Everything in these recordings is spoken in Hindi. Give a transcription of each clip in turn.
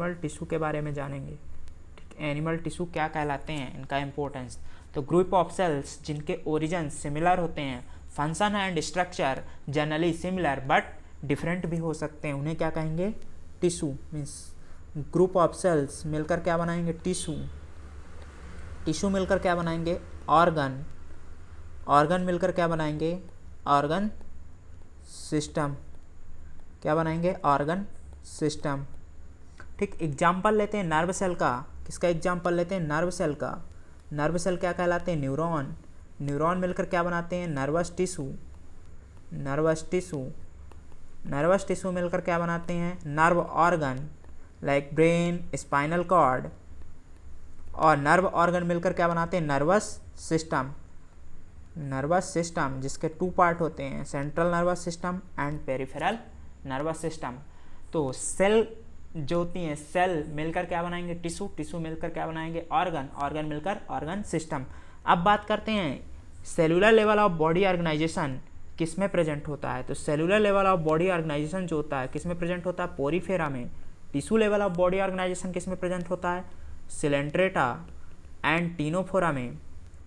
एनिमल टिश्यू के बारे में जानेंगे। ठीक, एनिमल टिश्यू क्या कहलाते हैं, इनका इंपॉर्टेंस। तो ग्रुप ऑफ सेल्स जिनके ओरिजिन सिमिलर होते हैं, function and structure generally similar but different भी हो सकते हैं, उन्हें क्या कहेंगे, tissue. Means group of cells मिलकर क्या बनाएंगे, टिश्यू। टिश्यू मिलकर क्या बनाएंगे, ऑर्गन। ऑर्गन मिलकर क्या बनाएंगे, ऑर्गन सिस्टम। क्या बनाएंगे, ऑर्गन सिस्टम। ठीक, एग्जाम्पल लेते हैं नर्व सेल का। किसका एग्जाम्पल लेते हैं, नर्व सेल का। नर्व सेल क्या कहलाते हैं, न्यूरॉन। न्यूरॉन मिलकर क्या बनाते हैं, nervous tissue. Nervous tissue. Nervous tissue मिलकर क्या बनाते हैं, nerve organ like brain, spinal cord. और नर्व ऑर्गन मिलकर क्या बनाते हैं, नर्वस सिस्टम। नर्वस सिस्टम जिसके 2 पार्ट होते हैं, central nervous system and peripheral nervous system. तो सेल जो होती हैं, सेल मिलकर क्या बनाएंगे, टिश्यू। टिश्यू मिलकर क्या बनाएंगे, ऑर्गन। ऑर्गन मिलकर ऑर्गन सिस्टम। अब बात करते हैं cellular level of body organization किस में प्रेजेंट होता है। तो cellular level of body organization जो होता है किस में प्रेजेंट होता है, पोरीफेरा में। Tissue level of body organization किस में प्रेजेंट होता है, सिलेंट्रेटा एंड टीनोफोरा में।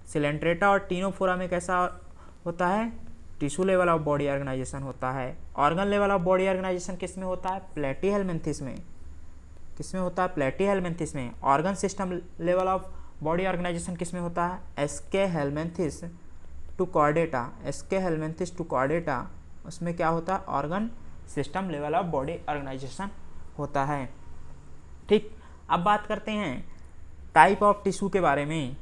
सिलेंट्रेटा और टीनोफोरा में कैसा होता है, tissue level of body organization होता है। Organ level of body organization किस में होता है, प्लेटीहेल्मिन्थिस में। किस में होता है, प्लेटीहेल्मिन्थिस में। Organ system level of body organization किस में होता है, Aschelminthes to Chordata. Aschelminthes to Chordata, उसमें क्या होता है, organ system level of body organization होता है। ठीक, अब बात करते हैं टाइप ऑफ टिश्यू के बारे में।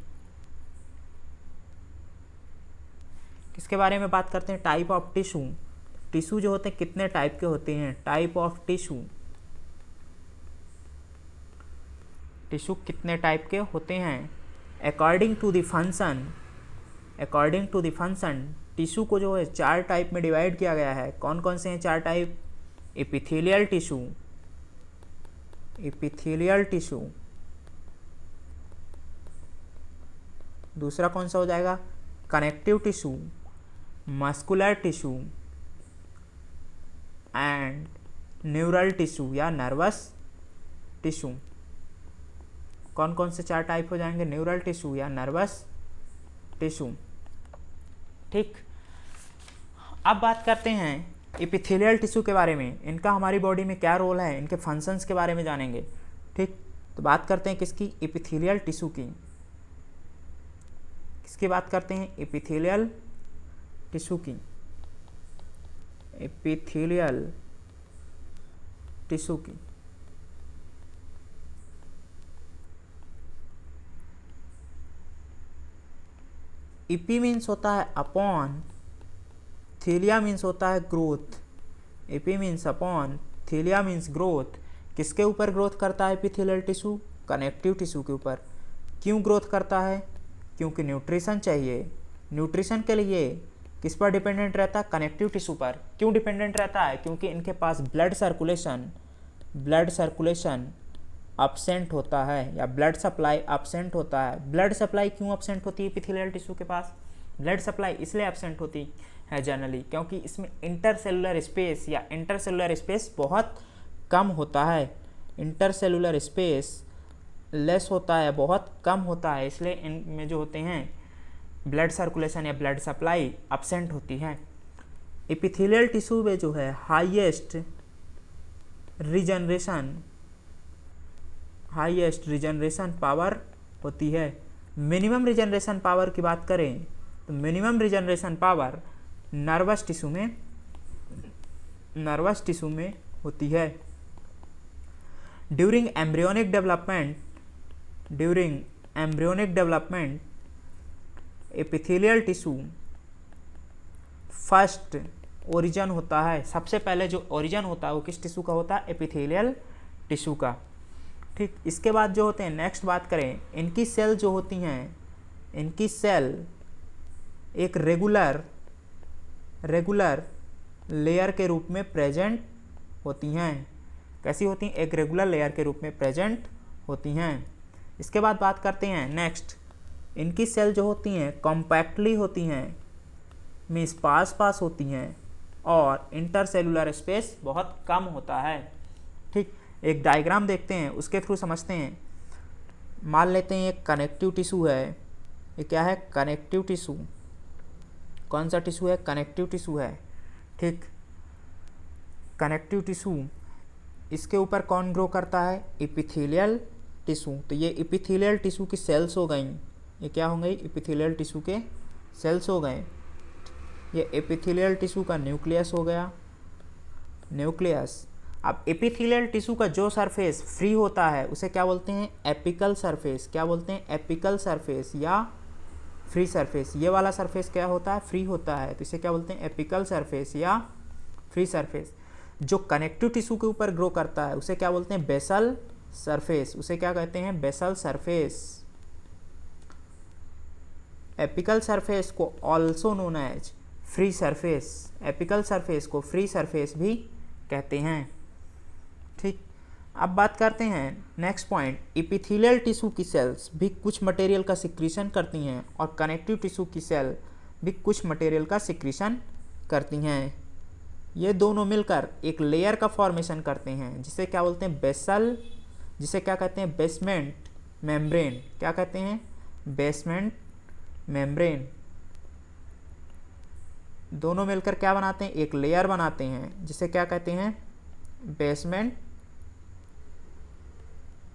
किसके बारे में बात करते हैं, टाइप ऑफ टिश्यू। टिश्यू जो होते हैं कितने टाइप के होते हैं, टाइप ऑफ टिश्यू। टिश्यू कितने टाइप के होते हैं, according to the function. According to the function tissue को जो है 4 टाइप में डिवाइड किया गया है। कौन कौन से हैं 4 type, epithelial tissue. Epithelial tissue. दूसरा कौन सा हो जाएगा, connective tissue, muscular tissue and neural tissue या नर्वस टिश्यू। कौन कौन से 4 टाइप हो जाएंगे, न्यूरल टिश्यू या नर्वस टिश्यू। ठीक, अब बात करते हैं एपिथेलियल टिश्यू के बारे में। इनका हमारी बॉडी में क्या रोल है, इनके फंक्शंस के बारे में जानेंगे। ठीक, तो बात करते हैं किसकी, एपिथेलियल टिश्यू की। किसकी बात करते हैं, एपिथेलियल टिश्यू की। एपिथेलियल टिश्यू की। इपी मीन्स होता है अपॉन, थेलिया मीन्स होता है growth. Epi means upon, thelia means growth. किसके ऊपर ग्रोथ करता है एपिथेलियल टिश्यू, कनेक्टिव टिश्यू के ऊपर। क्यों ग्रोथ करता है, क्योंकि न्यूट्रिशन चाहिए। न्यूट्रिशन के लिए किस पर डिपेंडेंट रहता है, कनेक्टिव टिश्यू पर। क्यों डिपेंडेंट रहता है, क्योंकि इनके पास ब्लड सर्कुलेशन एब्सेंट होता है या ब्लड सप्लाई एब्सेंट होता है। ब्लड सप्लाई क्यों एब्सेंट होती है एपिथेलियल टिश्यू के पास, ब्लड सप्लाई इसलिए एब्सेंट होती है जनरली क्योंकि इसमें इंटरसेलुलर स्पेस बहुत कम होता है। इंटरसेलुलर स्पेस लेस होता है, बहुत कम होता है, इसलिए इनमें जो होते हैं ब्लड सर्कुलेशन या ब्लड सप्लाई एब्सेंट होती है। एपिथेलियल टिश्यू में जो है हाईएस्ट रिजनरेशन पावर होती है। मिनिमम रिजनरेशन पावर की बात करें तो minimum regeneration power nervous tissue में होती है। During embryonic development epithelial tissue first origin होता है। सबसे पहले जो ओरिजिन होता है वो किस टिश्यू का होता है, एपिथेलियल टिश्यू का। ठीक, इसके बाद जो होते हैं, नेक्स्ट बात करें, इनकी सेल जो होती हैं, इनकी सेल एक रेगुलर लेयर के रूप में प्रेजेंट होती हैं। कैसी होती हैं, एक रेगुलर लेयर के रूप में प्रेजेंट होती हैं। इसके बाद बात करते हैं नेक्स्ट, इनकी सेल जो होती हैं कॉम्पैक्टली होती हैं, मीन्स पास होती हैं और इंटरसेलुलर स्पेस बहुत कम होता है। ठीक, एक डायग्राम देखते हैं, उसके थ्रू समझते हैं। मान लेते हैं एक कनेक्टिव टिश्यू है। ये क्या है? Connective tissue. कौन सा टिश्यू है? कनेक्टिव टिश्यू है। ठीक, कनेक्टिव टिश्यू, इसके ऊपर कौन ग्रो करता है? Epithelial tissue. तो ये एपिथेलियल टिश्यू की सेल्स हो गई। ये क्या हो गई? एपिथेलियल टिश्यू के सेल्स हो गए। ये एपिथेलियल टिश्यू का न्यूक्लियस हो गया, न्यूक्लियस। अब एपिथेलियल टिश्यू का जो सरफेस फ्री होता है उसे क्या बोलते हैं? Apical surface. क्या बोलते हैं? एपिकल सरफेस या फ्री सरफेस। ये वाला सरफेस क्या होता है? फ्री होता है, तो इसे क्या बोलते हैं? एपिकल सरफेस या फ्री सरफेस। जो कनेक्टिव टिश्यू के ऊपर ग्रो करता है उसे क्या बोलते हैं? Basal surface. उसे क्या कहते हैं? Basal surface. एपिकल सरफेस को also known as free surface. Apical surface को फ्री सरफेस भी कहते हैं। ठीक, अब बात करते हैं नेक्स्ट पॉइंट। एपिथेलियल टिश्यू की सेल्स भी कुछ मटेरियल का सिक्रीशन करती हैं और कनेक्टिव टिश्यू की सेल भी कुछ मटेरियल का सिक्रीशन करती हैं। ये दोनों मिलकर एक लेयर का फॉर्मेशन करते हैं जिसे क्या बोलते हैं? बेसल, जिसे क्या कहते हैं? Basement membrane. क्या कहते हैं? Basement membrane. दोनों मिलकर क्या बनाते हैं? एक लेयर बनाते हैं जिसे क्या कहते हैं? बेसमेंट।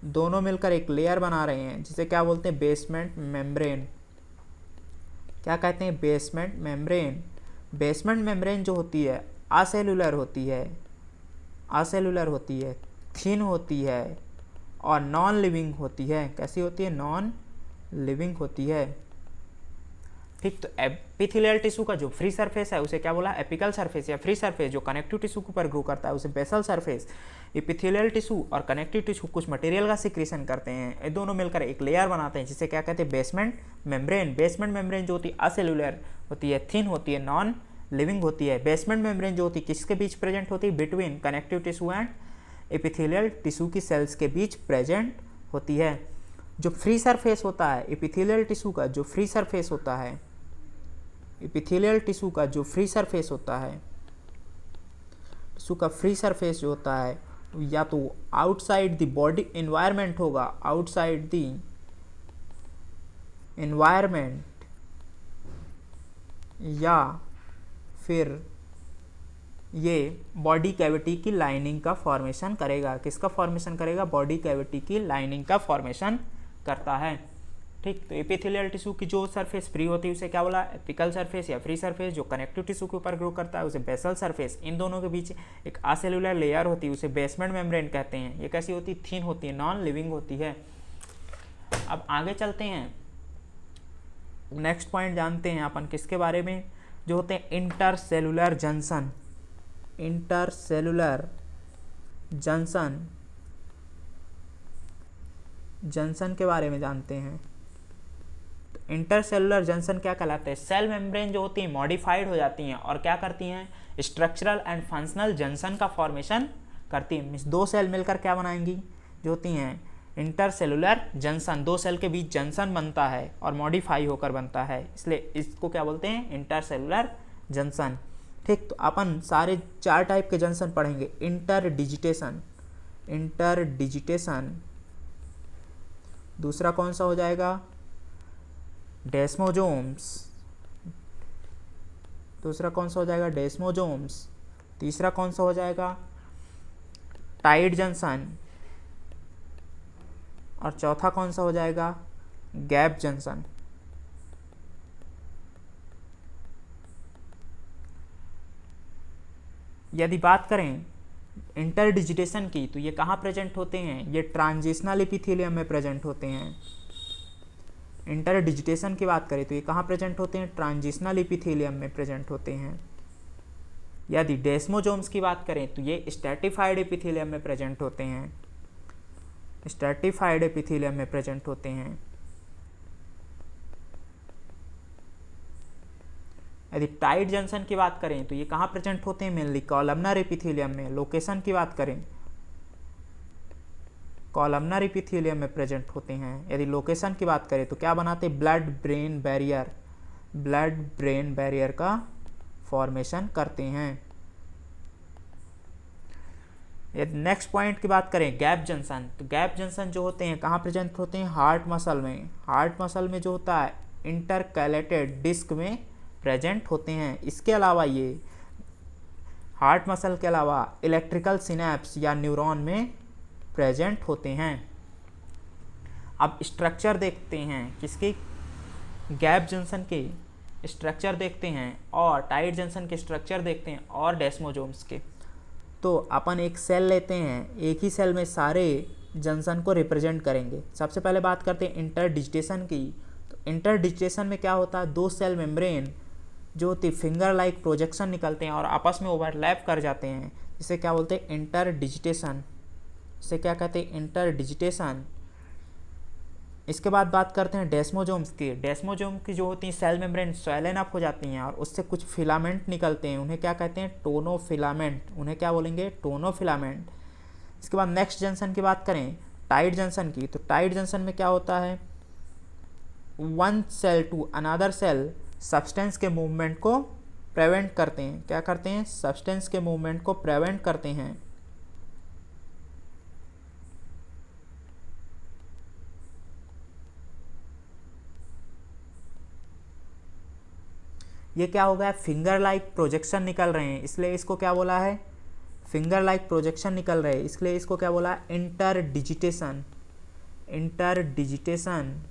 दोनों मिलकर एक लेयर बना रहे हैं जिसे क्या बोलते हैं? Basement membrane. क्या कहते हैं? Basement membrane. बेसमेंट मेम्ब्रेन जो होती है असेलुलर होती है, असेलुलर होती है, थिन होती है और नॉन लिविंग होती है। कैसी होती है? नॉन लिविंग होती है। ठीक, तो एपिथेलियल टिश्यू का जो फ्री सरफेस है उसे क्या बोला? एपिकल सरफेस या फ्री सरफेस। जो कनेक्टिव टिश्यू के ऊपर ग्रो करता है उसे बेसल सरफेस। एपिथेलियल टिश्यू और कनेक्टिव टिश्यू कुछ मटेरियल का सिक्रीशन करते हैं, ये दोनों मिलकर एक लेयर बनाते हैं जिसे क्या कहते हैं? Basement membrane. बेसमेंट मेम्ब्रेन जो होती है असेलुलर होती है, थिन होती है, नॉन लिविंग होती है। बेसमेंट मेम्ब्रेन जो होती है किसके बीच प्रेजेंट होती है? Between connective tissue and epithelial tissue की सेल्स के बीच प्रेजेंट होती है। जो फ्री सरफेस होता है एपिथेलियल टिश्यू का, जो फ्री सरफेस होता है एपिथेलियल टिश्यू का, जो फ्री सरफेस होता है, टिश्यू का फ्री सरफेस जो होता है या तो आउटसाइड द बॉडी एनवायरनमेंट होगा, आउटसाइड द एनवायरनमेंट, या फिर ये बॉडी कैविटी की लाइनिंग का फॉर्मेशन करेगा। किसका फॉर्मेशन करेगा? बॉडी कैविटी की लाइनिंग का फॉर्मेशन करता है। ठीक, तो एपिथेलियल टिश्यू की जो सरफेस फ्री होती है उसे क्या बोला? एपिकल सरफेस या फ्री सरफेस। जो कनेक्टिव टिश्यू के ऊपर ग्रो करता है उसे बेसल सरफेस। इन दोनों के बीच एक असेलुलर लेयर होती है उसे बेसमेंट मेम्ब्रेन कहते हैं। ये कैसी होती है? थिन होती है, नॉन लिविंग होती है। अब आगे चलते हैं, नेक्स्ट पॉइंट जानते हैं अपन किसके बारे में, जो होते हैं intercellular junction. Intercellular junction, junction के बारे में जानते हैं। तो इंटरसेलुलर जंक्शन क्या कहलाते हैं? सेल मेम्ब्रेन जो होती है मॉडिफाइड हो जाती हैं और क्या करती हैं? स्ट्रक्चरल एंड फंक्शनल जंक्शन का फॉर्मेशन करती हैं। मीन्स दो सेल मिलकर क्या बनाएंगी? जो होती हैं इंटरसेलुलर जंक्शन। दो सेल के बीच जंक्शन बनता है और मॉडिफाई होकर बनता है, इसलिए इसको क्या बोलते हैं? Intercellular junction. ठीक, तो अपन सारे 4 टाइप के जंक्शन पढ़ेंगे। इंटरडिजिटेशन, इंटरडिजिटेशन। दूसरा कौन सा हो जाएगा? डेस्मोजोम्स। दूसरा कौन सा हो जाएगा? डेस्मोजोम्स। तीसरा कौन सा हो जाएगा? Tight junction. और चौथा कौन सा हो जाएगा? Gap junction. यदि बात करें इंटरडिजिटेशन की तो ये कहाँ प्रेजेंट होते हैं? ये ट्रांजिशनल एपिथेलियम में प्रेजेंट होते हैं। इंटरडिजिटेशन की बात करें तो ये कहाँ प्रेजेंट होते हैं? ट्रांजिशनल एपिथेलियम में प्रेजेंट होते हैं। यदि डेस्मोजोम्स की बात करें तो ये स्ट्रैटिफाइड एपिथेलियम में प्रेजेंट होते हैं। स्ट्रैटिफाइड एपिथेलियम में प्रेजेंट होते हैं। यदि टाइड जंक्शन की बात करें तो ये कहाँ प्रेजेंट होते हैं? मेनली कॉलमनर एपिथेलियम में। लोकेशन की बात करें कॉलमनर एपिथेलियम में प्रेजेंट होते हैं। यदि लोकेशन की बात करें तो क्या बनाते हैं? Blood brain barrier, blood brain barrier का फॉर्मेशन करते हैं। नेक्स्ट पॉइंट की बात करें गैप जंक्शन, तो गैप जंक्शन जो होते हैं कहाँ प्रेजेंट होते हैं, हार्ट मसल में। हार्ट मसल में जो होता है इंटरकैलेटेड डिस्क में प्रेजेंट होते हैं। इसके अलावा ये हार्ट मसल के अलावा इलेक्ट्रिकल सिनेप्स या न्यूरॉन में प्रेजेंट होते हैं। अब स्ट्रक्चर देखते हैं किसकी, गैप जंक्शन के स्ट्रक्चर देखते हैं और टाइट जंक्शन के स्ट्रक्चर देखते हैं और डेस्मोसोम्स के। तो अपन एक सेल लेते हैं, एक ही सेल में सारे जंक्शन को रिप्रेजेंट करेंगे। सबसे पहले बात करते हैं इंटरडिजिटेशन की। तो इंटरडिजिटेशन में क्या होता है, दो सेल मेम्ब्रेन जो होती फिंगर लाइक प्रोजेक्शन निकलते हैं और आपस में ओवरलैप कर जाते हैं, इसे क्या बोलते हैं, इंटरडिजिटेशन। इसे क्या कहते हैं, इंटरडिजिटेशन। इसके बाद बात करते हैं डेस्मोसोम्स की। डेस्मोसोम की जो होती हैं सेल मेम्ब्रेन स्वेलन अप हो जाती हैं और उससे कुछ फिलामेंट निकलते हैं, उन्हें क्या कहते हैं, टोनोफिलामेंट। उन्हें क्या बोलेंगे, टोनोफिलामेंट। इसके बाद नेक्स्ट जंक्शन की बात करें टाइट जंक्शन की, तो टाइट जंक्शन में क्या होता है, one cell to another cell substance के मूवमेंट को प्रिवेंट करते हैं। क्या करते हैं, सब्सटेंस के मूवमेंट को प्रिवेंट करते हैं। ये क्या हो गया, फिंगर लाइक प्रोजेक्शन निकल रहे हैं, इसलिए इसको क्या बोला है, फिंगर लाइक प्रोजेक्शन निकल रहे हैं, इसलिए इसको क्या बोला, इंटरडिजिटेशन। इंटरडिजिटेशन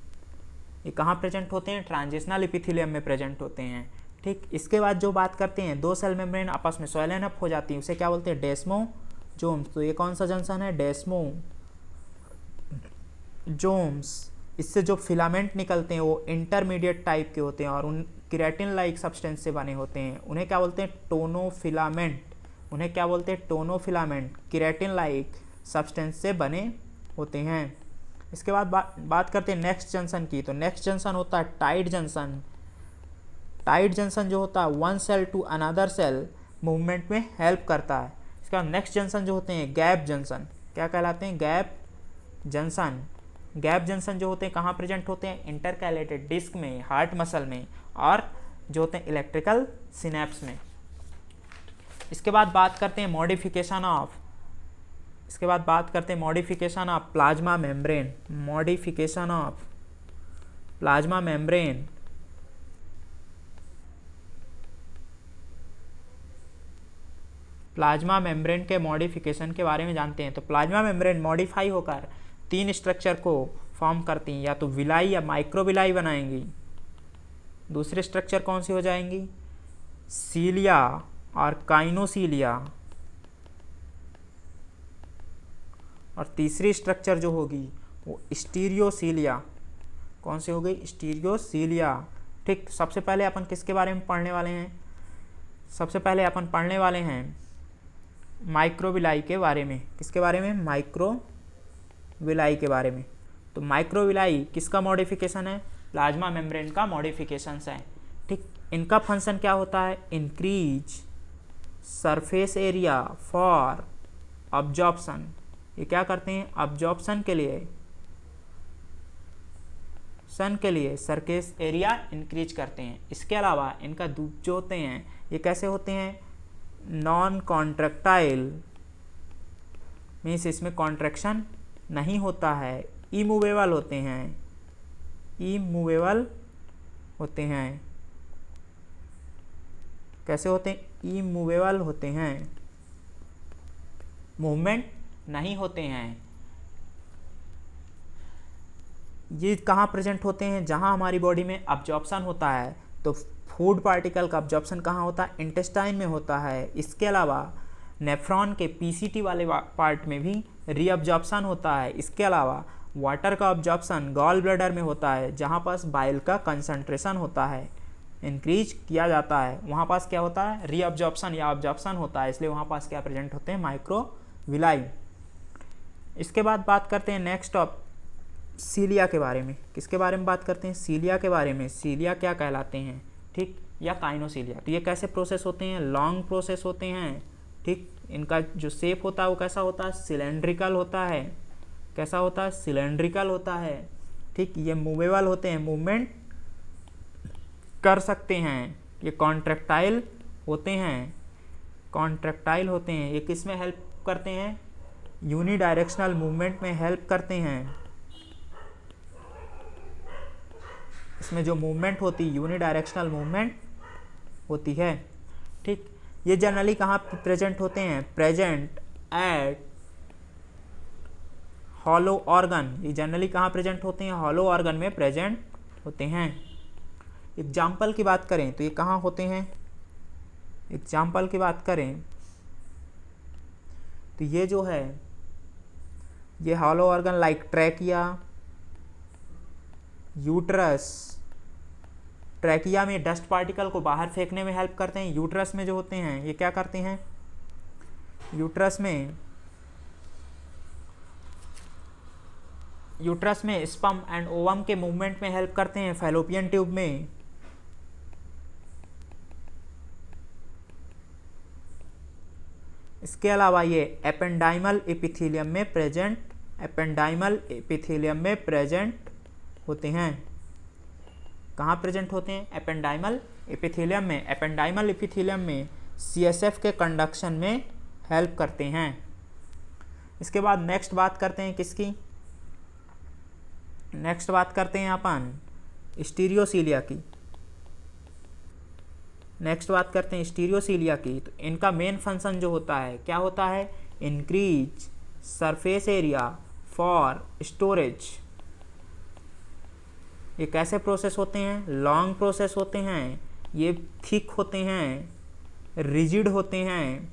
ये कहाँ प्रेजेंट होते हैं, ट्रांजिशनल एपिथेलियम में प्रेजेंट होते हैं। ठीक, इसके बाद जो बात करते हैं दो सेल मेम्ब्रेन आपस में स्वेलन अप हो जाती है, उसे क्या बोलते हैं, डेस्मोसोम्स। तो ये कौन सा जंक्शन है, डेस्मोसोम्स। इससे जो फिलामेंट निकलते हैं वो इंटरमीडिएट टाइप के होते हैं और उन केराटिन लाइक सब्सटेंस से बने होते हैं, उन्हें क्या बोलते हैं, टोनोफिलामेंट। उन्हें क्या बोलते हैं, टोनोफिलामेंट, केराटिन लाइक सब्सटेंस से बने होते हैं। इसके बाद बात करते हैं नेक्स्ट जंक्शन की। तो नेक्स्ट जंक्शन होता है टाइट जंक्शन। टाइट जंक्शन जो होता है one cell to another cell movement में हेल्प करता है। इसके बाद नेक्स्ट जंक्शन जो होते हैं गैप जंक्शन। क्या कहलाते हैं, गैप जंक्शन। गैप जंक्शन जो होते हैं कहाँ प्रेजेंट होते हैं, इंटरकैलेटेड डिस्क में, हार्ट मसल में और जो होते हैं इलेक्ट्रिकल सिनेप्स में। इसके बाद बात करते हैं modification of plasma membrane. Modification of plasma membrane. Plasma membrane के मॉडिफिकेशन के बारे में जानते हैं। तो प्लाज्मा मेम्ब्रेन मॉडिफाई होकर तीन स्ट्रक्चर को फॉर्म करती हैं, या तो विलाई या माइक्रोविलाई बनाएंगी। दूसरे स्ट्रक्चर कौन सी हो जाएंगी, सीलिया और काइनोसीलिया। और तीसरी स्ट्रक्चर जो होगी वो स्टीरियोसीलिया। कौन सी हो गई, स्टीरियोसीलिया। ठीक, सबसे पहले अपन किसके बारे में पढ़ने वाले हैं, सबसे पहले अपन पढ़ने वाले हैं माइक्रोविलाई के बारे में। किसके बारे में, माइक्रोविलाई के बारे में। तो माइक्रोविलाई किसका मॉडिफिकेशन है, प्लाज्मा मेम्ब्रेन का मॉडिफिकेशन है। ठीक, इनका फंक्शन क्या होता है, increase surface area for absorption. ये क्या करते हैं, अब्जॉर्प्शन के लिए सरफेस एरिया इंक्रीज करते हैं। इसके अलावा इनका जो होते हैं ये कैसे होते हैं, नॉन कॉन्ट्रैक्टाइल, मीन्स इसमें कॉन्ट्रैक्शन नहीं होता है, इमूवेबल होते हैं। कैसे होते हैं, इमूवेबल होते हैं, मूवमेंट नहीं होते हैं। ये कहाँ प्रेजेंट होते हैं, जहाँ हमारी बॉडी में अब्जॉर्प्शन होता है। तो फूड पार्टिकल का अब्जॉर्प्शन कहाँ होता है, इंटेस्टाइन में होता है। इसके अलावा नेफ्रॉन के पीसीटी वाले पार्ट में भी रीअब्जॉर्प्शन होता है। इसके अलावा वाटर का अब्जॉर्प्शन गॉल ब्लैडर में होता है, जहाँ पास बाइल का कंसंट्रेशन होता है, इंक्रीज किया जाता है, वहाँ पास क्या होता है, रीअब्जॉर्प्शन या अब्जॉर्प्शन होता है, इसलिए वहाँ पास क्या प्रेजेंट होते हैं, माइक्रोविलाई। इसके बाद बात करते हैं नेक्स्ट ऑफ सीलिया के बारे में। किसके बारे में बात करते हैं, सीलिया के बारे में। सीलिया क्या कहलाते हैं, ठीक, या काइनोसीलिया। तो ये कैसे प्रोसेस होते हैं, लॉन्ग प्रोसेस होते हैं। ठीक, इनका जो शेप होता है वो कैसा होता है, सिलेंड्रिकल होता है। कैसा होता है, सिलेंड्रिकल होता है। ठीक, ये मूवेबल होते हैं, मूवमेंट कर सकते हैं। ये कॉन्ट्रैक्टाइल होते हैं, ये किस में हेल्प करते हैं, यूनिडायरेक्शनल मूवमेंट में हेल्प करते हैं। इसमें जो मूवमेंट होती है यूनिडायरेक्शनल मूवमेंट होती है। ठीक, ये जनरली कहाँ प्रेजेंट होते हैं? Present at hollow organ. ये जनरली कहाँ प्रेजेंट होते हैं? हॉलो ऑर्गन में प्रेजेंट होते हैं। एग्जाम्पल की बात करें तो ये कहाँ होते हैं? एग्जाम्पल की बात करें तो ये जो है ये hollow organ like trachea, uterus. Trachea में डस्ट पार्टिकल को बाहर फेंकने में हेल्प करते हैं। यूट्रस में जो होते हैं ये क्या करते हैं? यूट्रस में स्पर्म एंड ओवम के मूवमेंट में हेल्प करते हैं। फैलोपियन ट्यूब में इसके अलावा ये एपेंडाइमल एपिथेलियम में प्रेजेंट होते हैं। कहाँ प्रेजेंट होते हैं? एपेंडाइमल एपिथेलियम में। एपेंडाइमल एपिथेलियम में CSF के कंडक्शन में हेल्प करते हैं। इसके बाद नेक्स्ट बात करते हैं किसकी? नेक्स्ट बात करते हैं अपन स्टीरियोसीलिया की। तो इनका मेन फंक्शन जो होता है क्या होता है? Increase surface area for storage. ये कैसे प्रोसेस होते हैं? लॉन्ग प्रोसेस होते हैं। ये थिक होते हैं, रिजिड होते हैं।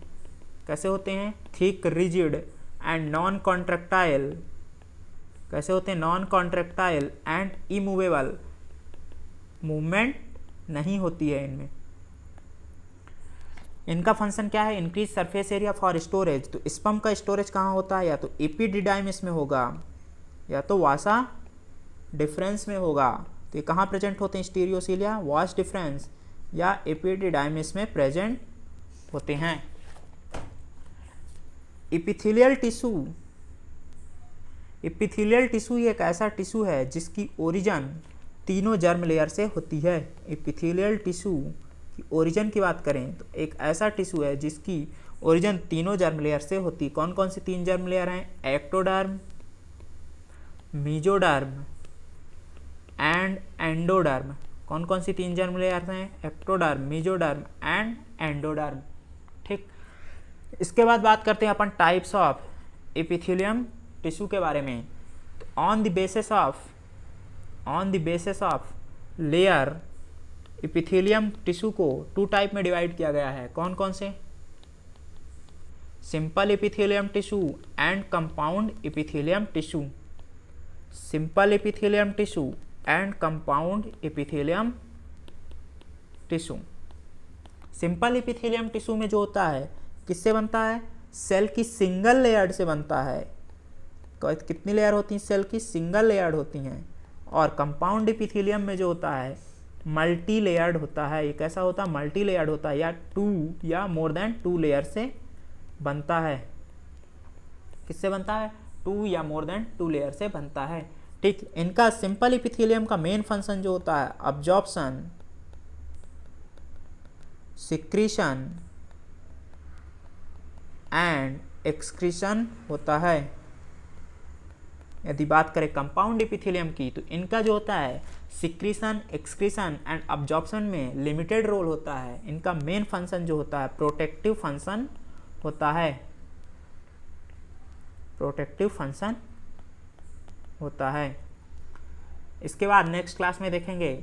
कैसे होते हैं? Thick, rigid and non contractile. कैसे होते हैं? Non contractile and immovable. Movement नहीं होती है इनमें। इनका फंक्शन क्या है? Increase surface area for storage. तो स्पर्म का स्टोरेज कहाँ होता है? या तो एपिडिडाइमिस में होगा या तो वासा डिफरेंस में होगा। तो ये कहाँ प्रेजेंट होते हैं? स्टीरियोसीलिया, वास डिफरेंस या एपिडिडाइमिस में प्रेजेंट होते हैं। एपिथेलियल टिश्यू एक ऐसा टिश्यू है जिसकी ओरिजिन तीनों जर्म लेयर से होती है। एपिथेलियल टिश्यू की ओरिजिन की बात करें तो एक ऐसा टिश्यू है जिसकी ओरिजिन तीनों जर्म लेयर से होती है। कौन कौन सी 3 जर्म लेयर हैं? Ectoderm, mesoderm and endoderm. कौन कौन सी 3 जर्म लेयर हैं? Ectoderm, mesoderm and endoderm. ठीक, इसके बाद बात करते हैं अपन टाइप्स ऑफ एपिथेलियम टिश्यू के बारे में। तो on the basis of layer epithelium tissue को 2 टाइप में डिवाइड किया गया है। कौन कौन से? Simple epithelium tissue and compound epithelium tissue. Simple epithelium tissue and compound epithelium tissue. Simple epithelium tissue में जो होता है किससे बनता है? सेल की सिंगल लेयर्ड से बनता है। कितनी लेयर होती हैं? सेल की सिंगल लेयर्ड होती हैं। और कंपाउंड एपिथेलियम में जो होता है मल्टी लेयर्ड होता है। ये कैसा होता है? मल्टी लेयर्ड होता है या 2 या मोर देन 2 लेयर से बनता है। किससे बनता है? 2 या मोर देन 2 लेयर से बनता है। ठीक, इनका सिंपल एपिथेलियम का मेन फंक्शन जो होता है अब्जॉर्प्शन, सिक्रीशन एंड एक्सक्रीशन होता है। यदि बात करें कंपाउंड एपिथेलियम की तो इनका जो होता है सिक्रीशन, एक्सक्रीशन एंड अब्जॉर्प्शन में लिमिटेड रोल होता है। इनका मेन फंक्शन जो होता है प्रोटेक्टिव फंक्शन होता है। प्रोटेक्टिव फंक्शन होता है। इसके बाद नेक्स्ट क्लास में देखेंगे